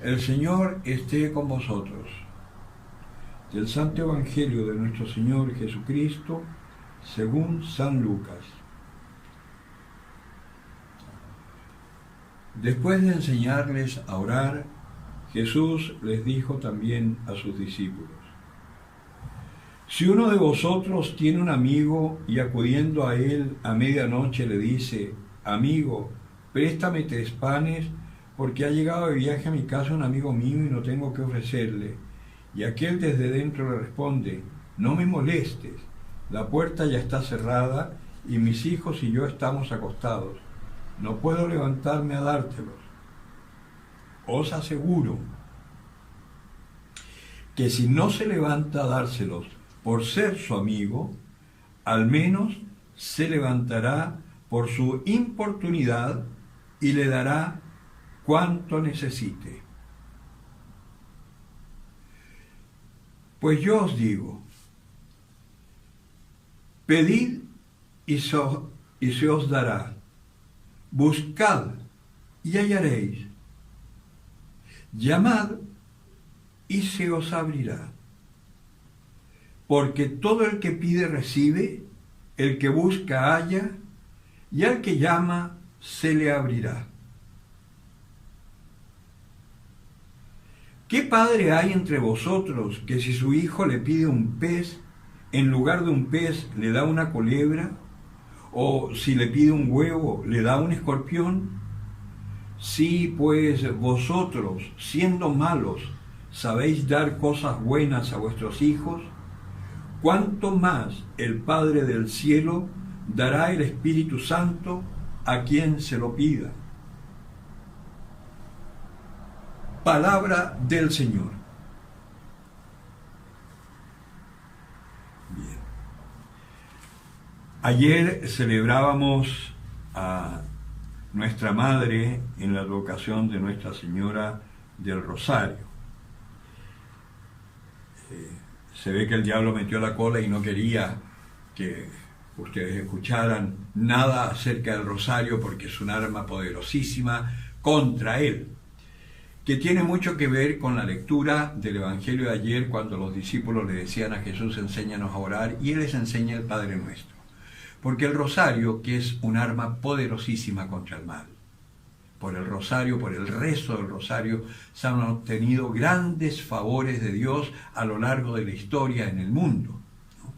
El Señor esté con vosotros. Del Santo Evangelio de nuestro Señor Jesucristo, según San Lucas. Después de enseñarles a orar, Jesús les dijo también a sus discípulos: si uno de vosotros tiene un amigo y acudiendo a él a medianoche le dice: amigo, préstame 3 panes, porque ha llegado de viaje a mi casa un amigo mío y no tengo que ofrecerle. Y aquel desde dentro le responde: no me molestes, la puerta ya está cerrada y mis hijos y yo estamos acostados, no puedo levantarme a dártelos. Os aseguro que si no se levanta a dárselos por ser su amigo, al menos se levantará por su importunidad y le dará cuanto necesite. Pues yo os digo, pedid y se os dará, buscad y hallaréis, llamad y se os abrirá. Porque todo el que pide recibe, el que busca halla, y al que llama se le abrirá. ¿Qué padre hay entre vosotros que si su hijo le pide un pez, en lugar de un pez le da una culebra? ¿O si le pide un huevo, le da un escorpión? Si pues vosotros, siendo malos, sabéis dar cosas buenas a vuestros hijos, ¿cuánto más el Padre del cielo dará el Espíritu Santo a quien se lo pida? Palabra del Señor. Bien. Ayer celebrábamos a nuestra Madre en la advocación de Nuestra Señora del Rosario. Se ve que el diablo metió la cola y no quería que ustedes escucharan nada acerca del rosario porque es un arma poderosísima contra él, que tiene mucho que ver con la lectura del Evangelio de ayer, cuando los discípulos le decían a Jesús: enséñanos a orar, y él les enseña el Padre Nuestro. Porque el rosario, que es un arma poderosísima contra el mal, por el rosario, por el rezo del rosario, se han obtenido grandes favores de Dios a lo largo de la historia en el mundo, ¿no?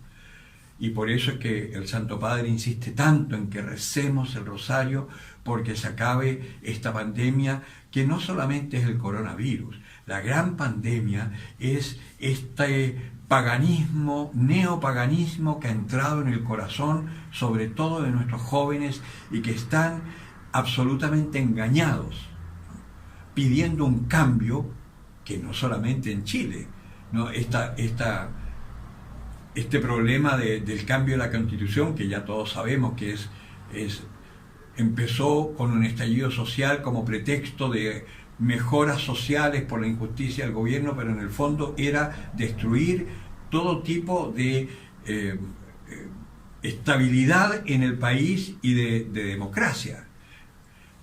Y por eso es que el Santo Padre insiste tanto en que recemos el rosario, porque se acabe esta pandemia, que no solamente es el coronavirus. La gran pandemia es este paganismo, neopaganismo que ha entrado en el corazón, sobre todo de nuestros jóvenes, y que están absolutamente engañados, pidiendo un cambio, que no solamente en Chile, ¿no? Este problema del cambio de la Constitución, que ya todos sabemos que empezó con un estallido social como pretexto de mejoras sociales por la injusticia del gobierno, pero en el fondo era destruir todo tipo de estabilidad en el país y de democracia.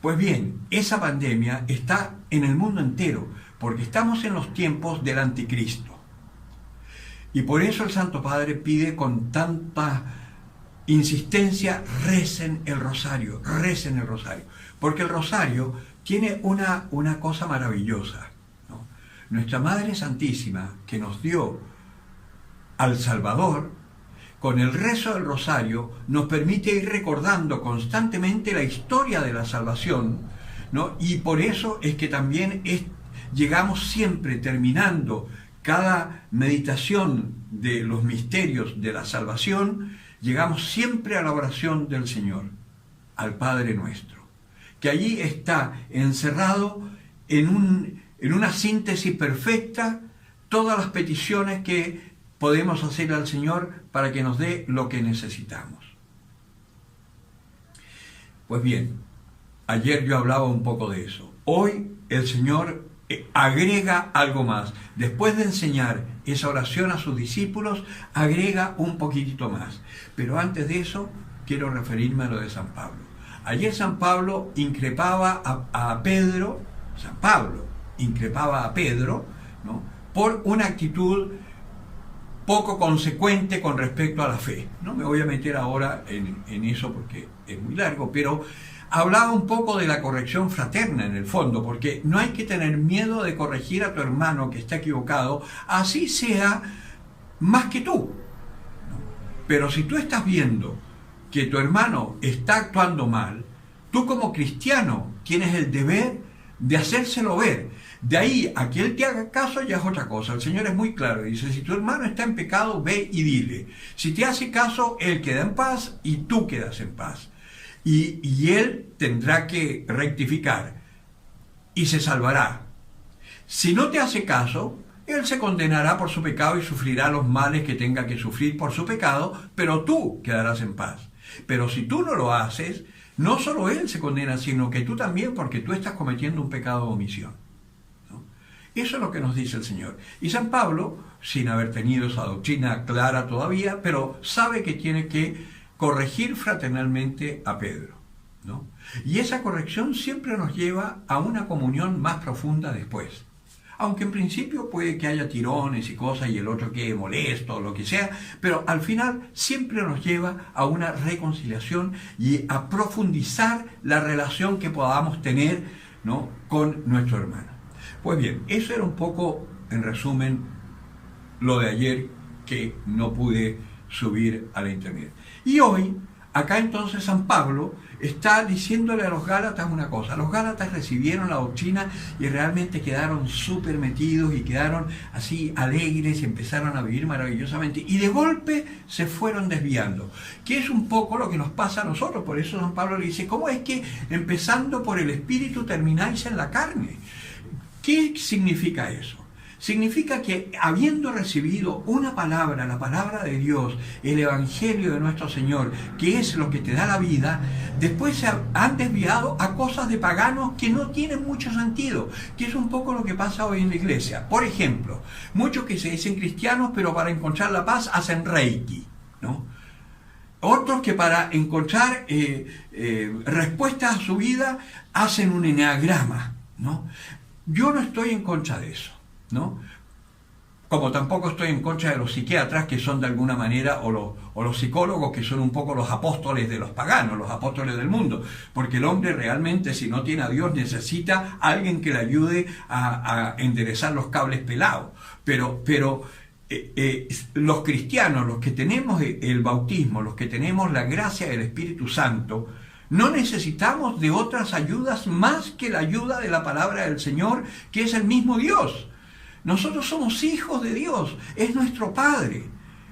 Pues bien, esa pandemia está en el mundo entero, porque estamos en los tiempos del anticristo. Y por eso el Santo Padre pide con tanta insistencia: recen el rosario, recen el rosario. Porque el rosario tiene una cosa maravillosa, ¿no? Nuestra Madre Santísima, que nos dio al Salvador, con el rezo del rosario nos permite ir recordando constantemente la historia de la salvación, ¿no? Y por eso es que también llegamos siempre, terminando cada meditación de los misterios de la salvación, llegamos siempre a la oración del Señor, al Padre Nuestro, que allí está encerrado en una síntesis perfecta todas las peticiones que podemos hacer al Señor para que nos dé lo que necesitamos. Pues bien, ayer yo hablaba un poco de eso. Hoy el Señor agrega algo más. Después de enseñar esa oración a sus discípulos, agrega un poquitito más. Pero antes de eso, quiero referirme a lo de San Pablo. Ayer San Pablo increpaba a Pedro, San Pablo, increpaba a Pedro, ¿no?, por una actitud poco consecuente con respecto a la fe. No me voy a meter ahora en eso porque es muy largo, pero hablaba un poco de la corrección fraterna en el fondo, porque no hay que tener miedo de corregir a tu hermano que está equivocado, así sea más que tú. Pero si tú estás viendo que tu hermano está actuando mal, tú como cristiano tienes el deber de hacérselo ver. De ahí a que él te haga caso ya es otra cosa. El Señor es muy claro, dice: si tu hermano está en pecado, ve y dile. Si te hace caso, él queda en paz y tú quedas en paz. Y él tendrá que rectificar y se salvará. Si no te hace caso, él se condenará por su pecado y sufrirá los males que tenga que sufrir por su pecado, pero tú quedarás en paz. Pero si tú no lo haces, no solo él se condena, sino que tú también, porque tú estás cometiendo un pecado de omisión, ¿no? Eso es lo que nos dice el Señor. Y San Pablo, sin haber tenido esa doctrina clara todavía, pero sabe que tiene que corregir fraternalmente a Pedro, ¿no? Y esa corrección siempre nos lleva a una comunión más profunda después. Aunque en principio puede que haya tirones y cosas y el otro quede molesto o lo que sea, pero al final siempre nos lleva a una reconciliación y a profundizar la relación que podamos tener, ¿no?, con nuestro hermano. Pues bien, eso era un poco, en resumen, lo de ayer, que no pude subir a la internet. Y hoy, acá entonces San Pablo está diciéndole a los Gálatas una cosa. Los Gálatas recibieron la doctrina y realmente quedaron súper metidos y quedaron así alegres y empezaron a vivir maravillosamente. Y de golpe se fueron desviando, que es un poco lo que nos pasa a nosotros. Por eso San Pablo le dice: ¿cómo es que empezando por el Espíritu termináis en la carne? ¿Qué significa eso? Significa que habiendo recibido una palabra, la palabra de Dios, el Evangelio de nuestro Señor, que es lo que te da la vida, después se han desviado a cosas de paganos que no tienen mucho sentido, que es un poco lo que pasa hoy en la iglesia. Por ejemplo, muchos que se dicen cristianos, pero para encontrar la paz hacen reiki, ¿no? Otros que para encontrar respuestas a su vida hacen un eneagrama, ¿no? Yo no estoy en contra de eso, ¿no? Como tampoco estoy en contra de los psiquiatras, que son de alguna manera, o los psicólogos, que son un poco los apóstoles de los paganos, los apóstoles del mundo, porque el hombre realmente, si no tiene a Dios, necesita a alguien que le ayude a enderezar los cables pelados. Pero los cristianos, los que tenemos el bautismo, los que tenemos la gracia del Espíritu Santo, no necesitamos de otras ayudas más que la ayuda de la palabra del Señor, que es el mismo Dios. Nosotros somos hijos de Dios, es nuestro Padre.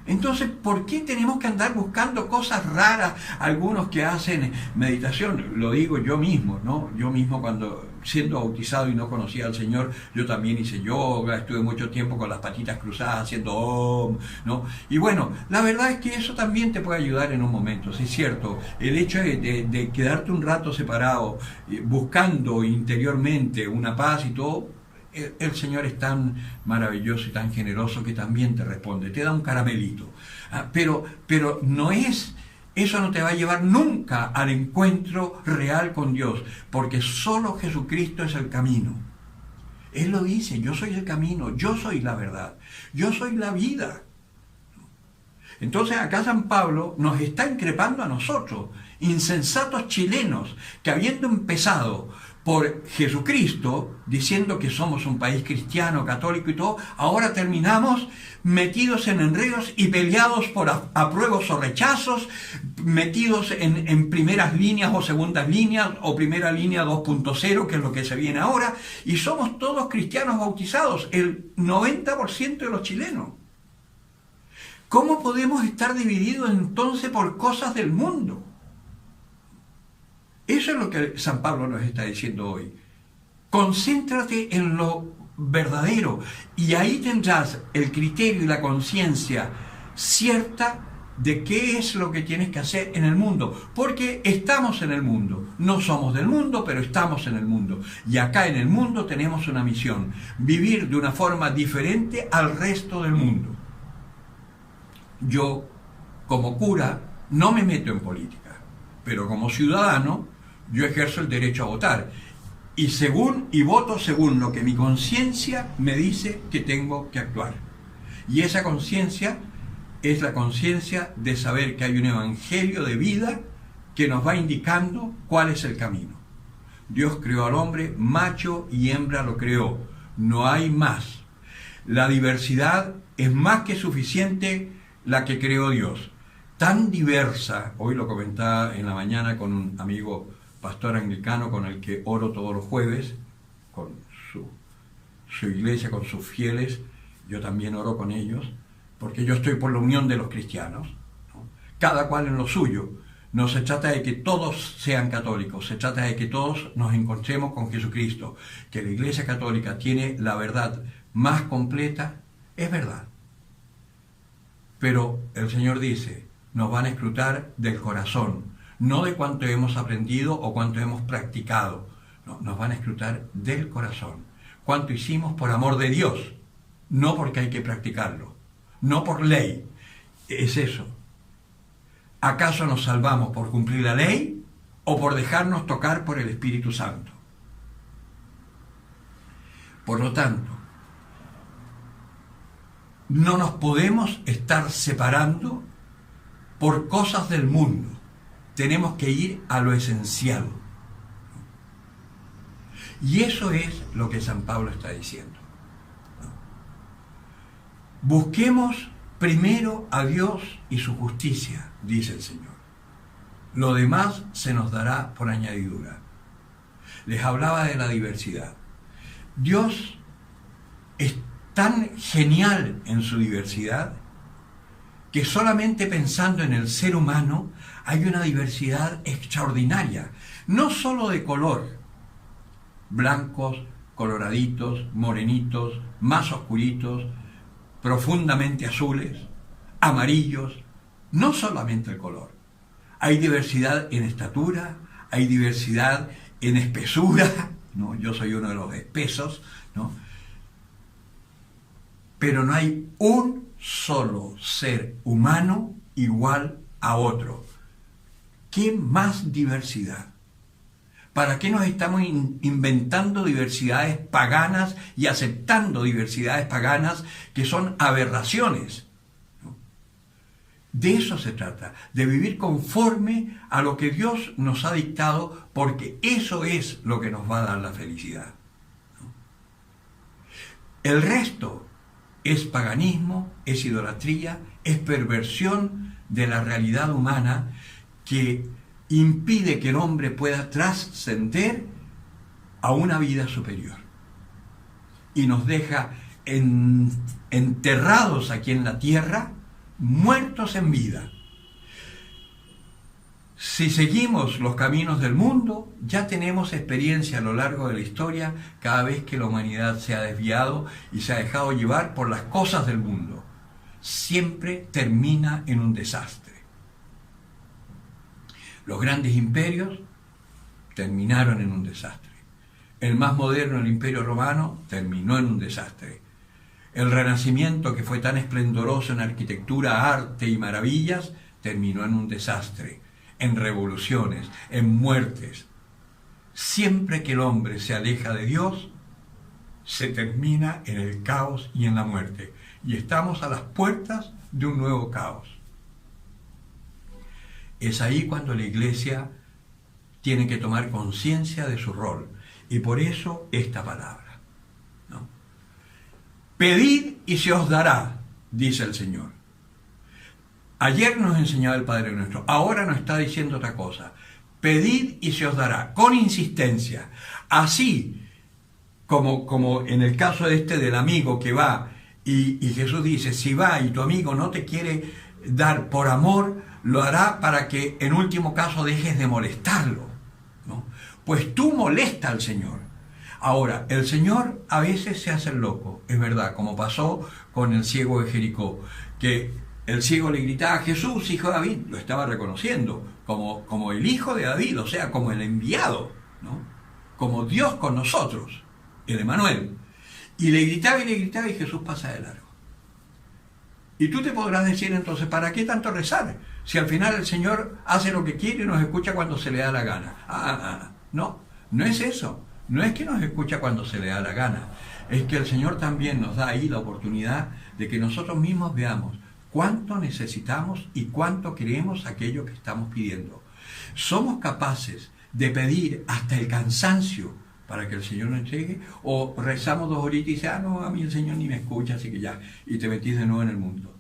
Entonces, ¿por qué tenemos que andar buscando cosas raras? Algunos que hacen meditación, lo digo yo mismo, ¿no? Yo mismo, cuando siendo bautizado y no conocía al Señor, yo también hice yoga, estuve mucho tiempo con las patitas cruzadas haciendo om, ¿no? Y bueno, la verdad es que eso también te puede ayudar en un momento, sí es cierto. El hecho de quedarte un rato separado, buscando interiormente una paz y todo, el Señor es tan maravilloso y tan generoso que también te responde, te da un caramelito. Pero no es, eso no te va a llevar nunca al encuentro real con Dios, porque solo Jesucristo es el camino. Él lo dice: yo soy el camino, yo soy la verdad, yo soy la vida. Entonces acá San Pablo nos está increpando a nosotros, insensatos chilenos, que habiendo empezado por Jesucristo, diciendo que somos un país cristiano, católico y todo, ahora terminamos metidos en enredos y peleados por apruebos o rechazos, metidos en primeras líneas o segundas líneas, o primera línea 2.0, que es lo que se viene ahora, y somos todos cristianos bautizados, el 90% de los chilenos. ¿Cómo podemos estar divididos entonces por cosas del mundo? Eso es lo que San Pablo nos está diciendo hoy. Concéntrate en lo verdadero y ahí tendrás el criterio y la conciencia cierta de qué es lo que tienes que hacer en el mundo, porque estamos en el mundo, no somos del mundo, pero estamos en el mundo, y acá en el mundo tenemos una misión: vivir de una forma diferente al resto del mundo. Yo, como cura, no me meto en política, pero como ciudadano yo ejerzo el derecho a votar. y voto según lo que mi conciencia me dice que tengo que actuar. Y esa conciencia es la conciencia de saber que hay un evangelio de vida que nos va indicando cuál es el camino. Dios creó al hombre, macho y hembra lo creó, no hay más. La diversidad es más que suficiente la que creó Dios. Tan diversa, hoy lo comentaba en la mañana con un amigo pastor anglicano con el que oro todos los jueves, con su iglesia, con sus fieles, yo también oro con ellos, porque yo estoy por la unión de los cristianos, ¿no? Cada cual en lo suyo. No se trata de que todos sean católicos, se trata de que todos nos encontremos con Jesucristo, que la Iglesia Católica tiene la verdad más completa, es verdad. Pero el Señor dice, nos van a escrutar del corazón, no de cuánto hemos aprendido o cuánto hemos practicado, no, nos van a escrutar del corazón. Cuánto hicimos por amor de Dios, no porque hay que practicarlo, no por ley, es eso. ¿Acaso nos salvamos por cumplir la ley o por dejarnos tocar por el Espíritu Santo? Por lo tanto, no nos podemos estar separando por cosas del mundo. Tenemos que ir a lo esencial. Y eso es lo que San Pablo está diciendo. Busquemos primero a Dios y su justicia, dice el Señor. Lo demás se nos dará por añadidura. Les hablaba de la diversidad. Dios es tan genial en su diversidad que solamente pensando en el ser humano hay una diversidad extraordinaria, no solo de color, blancos, coloraditos, morenitos, más oscuritos, profundamente azules, amarillos, no solamente el color. Hay diversidad en estatura, hay diversidad en espesura, ¿no? Yo soy uno de los espesos, ¿no? Pero no hay un solo ser humano igual a otro. ¿Qué más diversidad? ¿Para qué nos estamos inventando diversidades paganas y aceptando diversidades paganas que son aberraciones? ¿No? De eso se trata, de vivir conforme a lo que Dios nos ha dictado, porque eso es lo que nos va a dar la felicidad. ¿No? El resto es paganismo, es idolatría, es perversión de la realidad humana que impide que el hombre pueda trascender a una vida superior. Y nos deja enterrados aquí en la tierra, muertos en vida. Si seguimos los caminos del mundo, ya tenemos experiencia a lo largo de la historia cada vez que la humanidad se ha desviado y se ha dejado llevar por las cosas del mundo. Siempre termina en un desastre. Los grandes imperios terminaron en un desastre. El más moderno, el Imperio Romano, terminó en un desastre. El Renacimiento, que fue tan esplendoroso en arquitectura, arte y maravillas, terminó en un desastre, en revoluciones, en muertes. Siempre que el hombre se aleja de Dios, se termina en el caos y en la muerte. Y estamos a las puertas de un nuevo caos. Es ahí cuando la Iglesia tiene que tomar conciencia de su rol. Y por eso esta palabra, ¿no? Pedid y se os dará, dice el Señor. Ayer nos enseñaba el Padre Nuestro, ahora nos está diciendo otra cosa. Pedid y se os dará, con insistencia. Así como en el caso del amigo que va y Jesús dice, si va y tu amigo no te quiere dar por amor, lo hará para que en último caso dejes de molestarlo, ¿no? Pues tú molesta al Señor. Ahora, el Señor a veces se hace el loco, es verdad, como pasó con el ciego de Jericó, que el ciego le gritaba, Jesús, hijo de David, lo estaba reconociendo como el hijo de David, o sea, como el enviado, ¿no? Como Dios con nosotros, el Emmanuel. Y le gritaba y Jesús pasa de largo. Y tú te podrás decir entonces, ¿para qué tanto rezar? Si al final el Señor hace lo que quiere y nos escucha cuando se le da la gana. No es eso. No es que nos escucha cuando se le da la gana, es que el Señor también nos da ahí la oportunidad de que nosotros mismos veamos cuánto necesitamos y cuánto queremos aquello que estamos pidiendo. ¿Somos capaces de pedir hasta el cansancio para que el Señor nos entregue? ¿O rezamos 2 horitas y dice, no, a mí el Señor ni me escucha, así que ya, y te metís de nuevo en el mundo?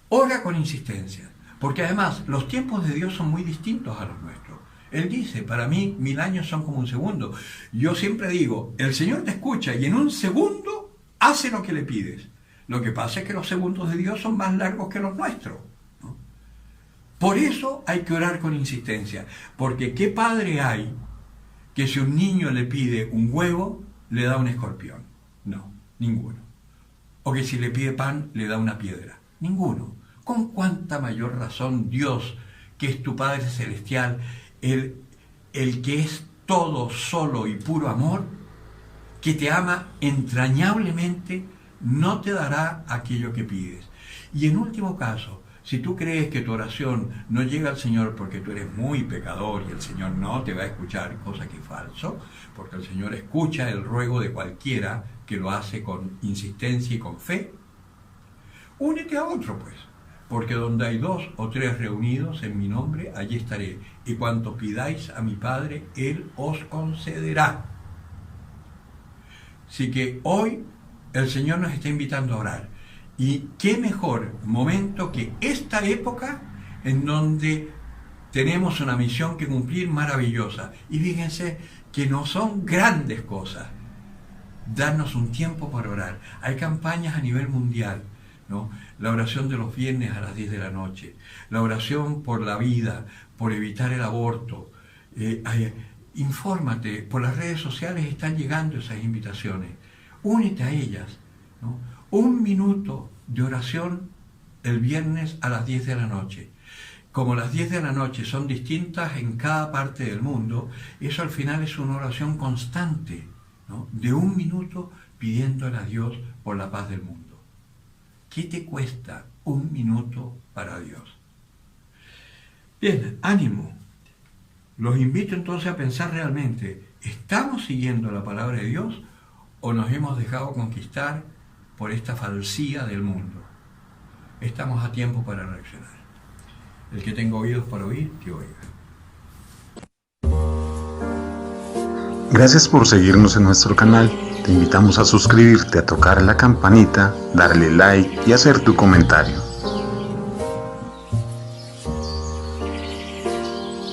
Ora con insistencia, porque además los tiempos de Dios son muy distintos a los nuestros. Él dice, para mí 1000 años son como un segundo. Yo siempre digo, el Señor te escucha y en un segundo hace lo que le pides. Lo que pasa es que los segundos de Dios son más largos que los nuestros, ¿no? Por eso hay que orar con insistencia, porque ¿qué padre hay que si un niño le pide un huevo, le da un escorpión? No, ninguno. O que si le pide pan, le da una piedra. Ninguno. Con cuánta mayor razón Dios, que es tu Padre Celestial, el que es todo, solo y puro amor, que te ama entrañablemente, no te dará aquello que pides. Y en último caso, si tú crees que tu oración no llega al Señor porque tú eres muy pecador y el Señor no te va a escuchar, cosa que es falso, porque el Señor escucha el ruego de cualquiera que lo hace con insistencia y con fe, únete a otro, pues. Porque donde hay 2 o 3 reunidos en mi nombre, allí estaré. Y cuanto pidáis a mi Padre, Él os concederá. Así que hoy el Señor nos está invitando a orar. Y qué mejor momento que esta época en donde tenemos una misión que cumplir maravillosa. Y fíjense que no son grandes cosas. Darnos un tiempo para orar. Hay campañas a nivel mundial, ¿no? La oración de los viernes a las 10 de la noche, la oración por la vida, por evitar el aborto. Infórmate, por las redes sociales están llegando esas invitaciones. Únete a ellas, ¿no? 1 minuto de oración el viernes a las 10 de la noche. Como las 10 de la noche son distintas en cada parte del mundo, eso al final es una oración constante, ¿no? De 1 minuto pidiéndole a Dios por la paz del mundo. ¿Qué te cuesta 1 minuto para Dios? Bien, ánimo. Los invito entonces a pensar realmente, ¿estamos siguiendo la palabra de Dios o nos hemos dejado conquistar por esta falsía del mundo? Estamos a tiempo para reaccionar. El que tenga oídos para oír, que oiga. Gracias por seguirnos en nuestro canal. Te invitamos a suscribirte, a tocar la campanita, darle like y hacer tu comentario.